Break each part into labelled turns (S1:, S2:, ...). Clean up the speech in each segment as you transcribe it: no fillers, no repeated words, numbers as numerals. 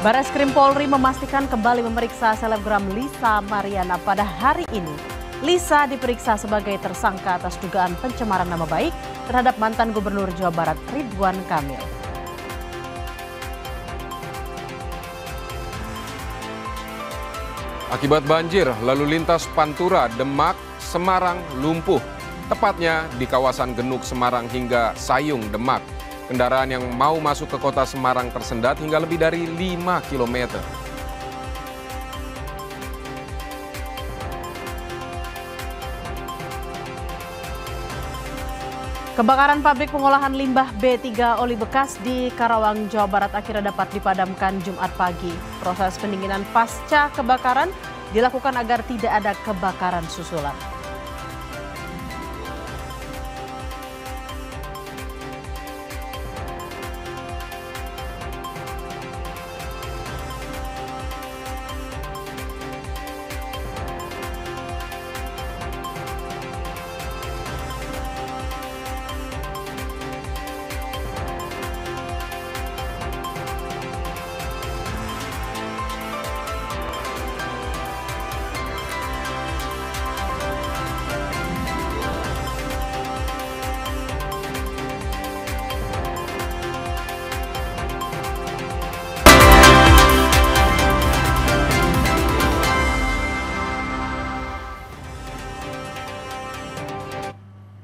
S1: Barreskrim Polri memastikan kembali memeriksa selebgram Lisa Mariana pada hari ini. Lisa diperiksa sebagai tersangka atas dugaan pencemaran nama baik terhadap mantan Gubernur Jawa Barat Ridwan Kamil.
S2: Akibat banjir, lalu lintas Pantura, Demak, Semarang lumpuh. Tepatnya di kawasan Genuk, Semarang hingga Sayung, Demak. Kendaraan yang mau masuk ke kota Semarang tersendat hingga lebih dari 5 km.
S1: Kebakaran pabrik pengolahan limbah B3 Oli bekas di Karawang, Jawa Barat akhirnya dapat dipadamkan Jumat pagi. Proses pendinginan pasca kebakaran dilakukan agar tidak ada kebakaran susulan.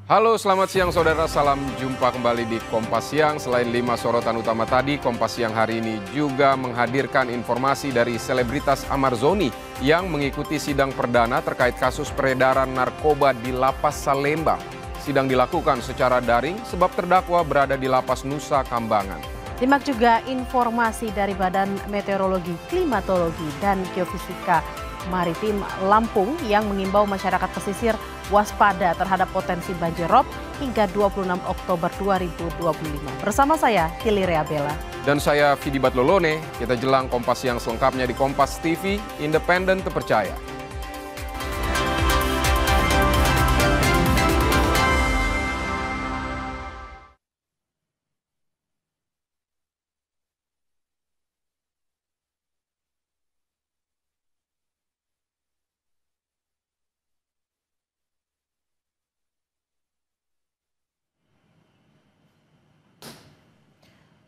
S2: Halo, selamat siang saudara. Salam jumpa kembali di Kompas Siang. Selain 5 sorotan utama tadi, Kompas Siang hari ini juga menghadirkan informasi dari selebritas Amarzoni yang mengikuti sidang perdana terkait kasus peredaran narkoba di Lapas Salembang. Sidang dilakukan secara daring sebab terdakwa berada di Lapas Nusa Kambangan.
S1: Simak juga informasi dari Badan Meteorologi, Klimatologi, dan Geofisika Maritim Lampung yang mengimbau masyarakat pesisir waspada terhadap potensi banjir rob hingga 26 Oktober 2025. Bersama saya, Hilirea Bella.
S2: Dan saya, Vidi Batlolone. Kita jelang Kompas Siang selengkapnya di Kompas TV, independen terpercaya.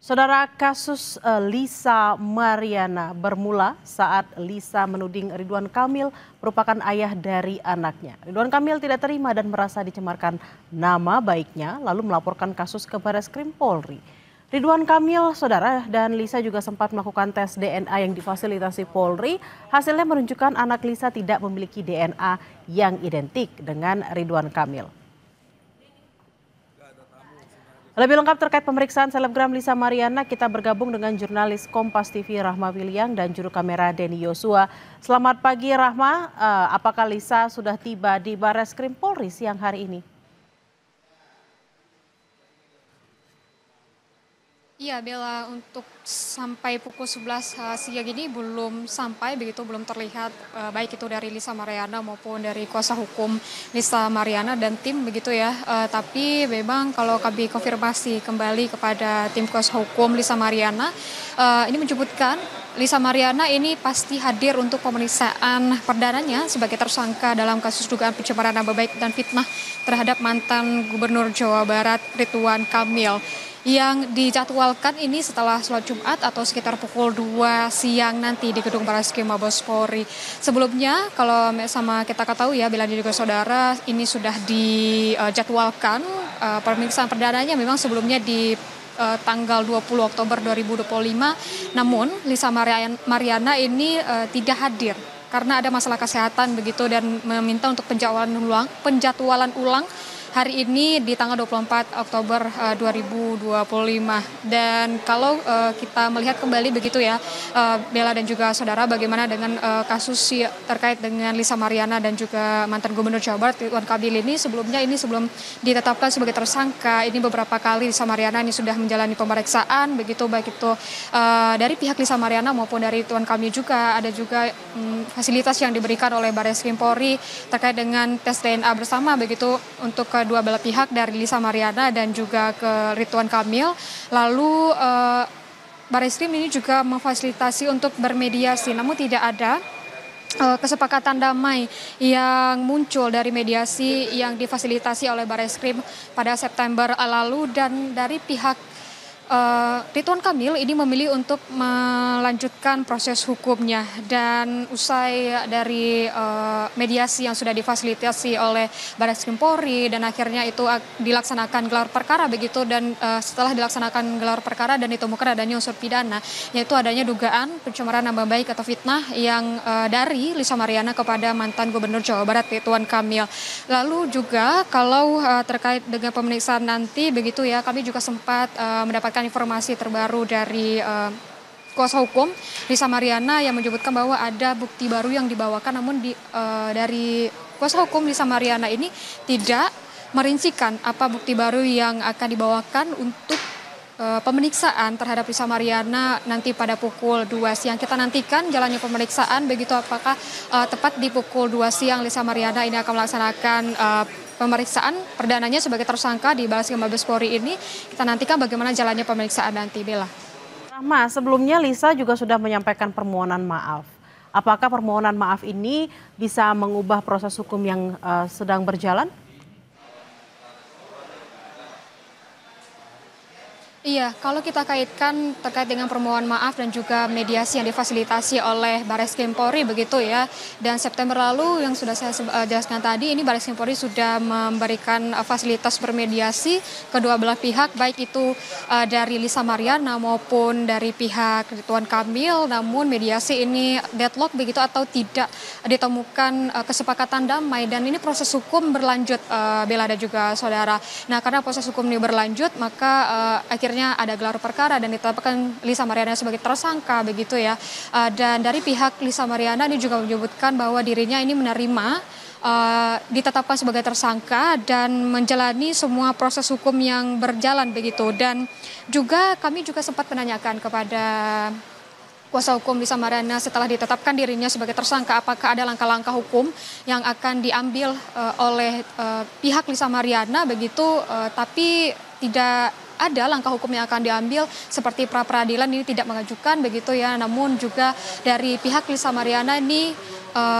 S1: Saudara, kasus Lisa Mariana bermula saat Lisa menuding Ridwan Kamil merupakan ayah dari anaknya. Ridwan Kamil tidak terima dan merasa dicemarkan nama baiknya, lalu melaporkan kasus ke Barreskrim Polri. Ridwan Kamil, saudara, dan Lisa juga sempat melakukan tes DNA yang difasilitasi Polri. Hasilnya menunjukkan anak Lisa tidak memiliki DNA yang identik dengan Ridwan Kamil. Lebih lengkap terkait pemeriksaan selebgram Lisa Mariana, kita bergabung dengan jurnalis Kompas TV Rahma Wiliang dan juru kamera Denny Yosua. Selamat pagi Rahma, apakah Lisa sudah tiba di Barreskrim Polri siang hari ini?
S3: Iya Bella, untuk sampai pukul 11 siang ini belum sampai, begitu belum terlihat baik itu dari Lisa Mariana maupun dari kuasa hukum Lisa Mariana dan tim begitu ya. Tapi memang kalau kami konfirmasi kembali kepada tim kuasa hukum Lisa Mariana, ini menyebutkan Lisa Mariana ini pasti hadir untuk pemeriksaan perdananya sebagai tersangka dalam kasus dugaan pencemaran nama baik dan fitnah terhadap mantan Gubernur Jawa Barat Ridwan Kamil. Yang dijadwalkan ini setelah sholat Jumat atau sekitar pukul 2 siang nanti di gedung Barreskrim Mabes Polri. Sebelumnya kalau sama kita ketahui ya, Bella dan juga saudara, ini sudah dijadwalkan pemeriksaan perdananya memang sebelumnya di tanggal 20 Oktober 2025. Namun Lisa Mariana ini tidak hadir karena ada masalah kesehatan begitu dan meminta untuk penjadwalan ulang hari ini di tanggal 24 Oktober 2025. Dan kalau kita melihat kembali begitu ya, Bella dan juga saudara, bagaimana dengan kasus terkait dengan Lisa Mariana dan juga mantan Gubernur Jawa Barat Ridwan Kamil ini sebelum ditetapkan sebagai tersangka, ini beberapa kali Lisa Mariana ini sudah menjalani pemeriksaan begitu, baik itu dari pihak Lisa Mariana maupun dari Ridwan Kamil juga ada juga fasilitas yang diberikan oleh Barreskrim Polri terkait dengan tes DNA bersama begitu untuk kedua belah pihak dari Lisa Mariana dan juga ke Ridwan Kamil. Lalu Barreskrim ini juga memfasilitasi untuk bermediasi, namun tidak ada kesepakatan damai yang muncul dari mediasi yang difasilitasi oleh Barreskrim pada September lalu, dan dari pihak Ridwan Kamil ini memilih untuk melanjutkan proses hukumnya, dan usai dari mediasi yang sudah difasilitasi oleh Barreskrim Polri dan akhirnya itu dilaksanakan gelar perkara begitu, dan setelah dilaksanakan gelar perkara dan ditemukan adanya unsur pidana, yaitu adanya dugaan pencemaran nama baik atau fitnah yang dari Lisa Mariana kepada mantan Gubernur Jawa Barat Ridwan Kamil. Lalu juga kalau terkait dengan pemeriksaan nanti begitu ya, kami juga sempat mendapatkan informasi terbaru dari kuasa hukum Lisa Mariana yang menyebutkan bahwa ada bukti baru yang dibawakan, namun dari kuasa hukum Lisa Mariana ini tidak merincikan apa bukti baru yang akan dibawakan untuk pemeriksaan terhadap Lisa Mariana nanti pada pukul 2 siang. Kita nantikan jalannya pemeriksaan begitu, apakah tepat di pukul 2 siang Lisa Mariana ini akan melaksanakan pemeriksaan perdananya sebagai tersangka di Barreskrim Mabes Polri ini. Kita nantikan bagaimana jalannya pemeriksaan nanti, Bella.
S1: Rahma, sebelumnya Lisa juga sudah menyampaikan permohonan maaf. Apakah permohonan maaf ini bisa mengubah proses hukum yang sedang berjalan?
S3: Iya, kalau kita kaitkan terkait dengan permohonan maaf dan juga mediasi yang difasilitasi oleh Barreskrim Polri begitu ya. Dan September lalu yang sudah saya jelaskan tadi, ini Barreskrim Polri sudah memberikan fasilitas bermediasi kedua belah pihak, baik itu dari Lisa Mariana maupun dari pihak Ridwan Kamil. Namun mediasi ini deadlock begitu atau tidak ditemukan kesepakatan damai, dan ini proses hukum berlanjut, Bella dan juga saudara. Nah, karena proses hukum ini berlanjut, maka akhirnya ada gelar perkara dan ditetapkan Lisa Mariana sebagai tersangka begitu ya. Dan dari pihak Lisa Mariana ini juga menyebutkan bahwa dirinya ini menerima ditetapkan sebagai tersangka dan menjalani semua proses hukum yang berjalan begitu. Dan juga kami juga sempat menanyakan kepada kuasa hukum Lisa Mariana setelah ditetapkan dirinya sebagai tersangka, apakah ada langkah-langkah hukum yang akan diambil oleh pihak Lisa Mariana begitu, tapi tidak ada langkah hukum yang akan diambil seperti pra peradilan ini tidak mengajukan begitu ya. Namun juga dari pihak Lisa Mariana ini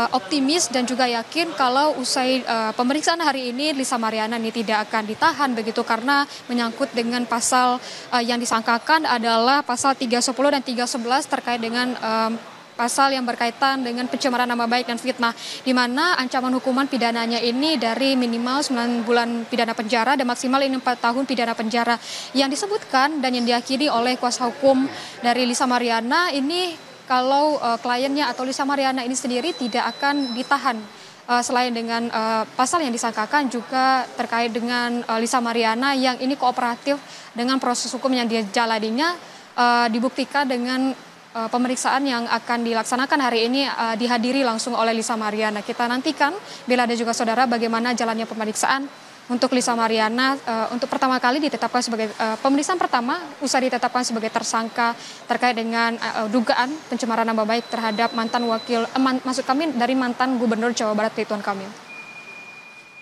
S3: optimis dan juga yakin kalau usai pemeriksaan hari ini Lisa Mariana ini tidak akan ditahan begitu, karena menyangkut dengan pasal yang disangkakan adalah pasal 310 dan 311 terkait dengan pasal yang berkaitan dengan pencemaran nama baik dan fitnah, di mana ancaman hukuman pidananya ini dari minimal 9 bulan pidana penjara dan maksimal ini 4 tahun pidana penjara. Yang disebutkan dan yang diyakini oleh kuasa hukum dari Lisa Mariana ini, kalau kliennya atau Lisa Mariana ini sendiri tidak akan ditahan. Selain dengan pasal yang disangkakan juga terkait dengan Lisa Mariana yang ini kooperatif dengan proses hukum yang dijalaninya, dibuktikan dengan pemeriksaan yang akan dilaksanakan hari ini dihadiri langsung oleh Lisa Mariana. Kita nantikan, Bella dan juga saudara, bagaimana jalannya pemeriksaan untuk Lisa Mariana untuk pertama kali ditetapkan sebagai pemeriksaan pertama usai ditetapkan sebagai tersangka terkait dengan dugaan pencemaran nama baik terhadap mantan dari mantan Gubernur Jawa Barat Ridwan Kamil.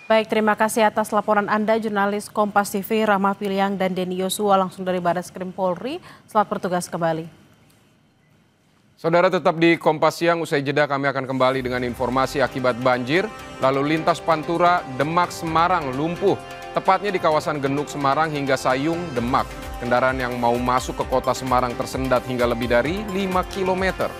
S1: Baik, terima kasih atas laporan Anda, jurnalis Kompas TV Rahma Piliang dan Denny Yosua langsung dari Barreskrim Polri. Selamat bertugas kembali.
S2: Saudara, tetap di Kompas Siang. Usai jeda kami akan kembali dengan informasi akibat banjir. Lalu lintas Pantura, Demak, Semarang lumpuh. Tepatnya di kawasan Genuk, Semarang hingga Sayung, Demak. Kendaraan yang mau masuk ke kota Semarang tersendat hingga lebih dari 5 km.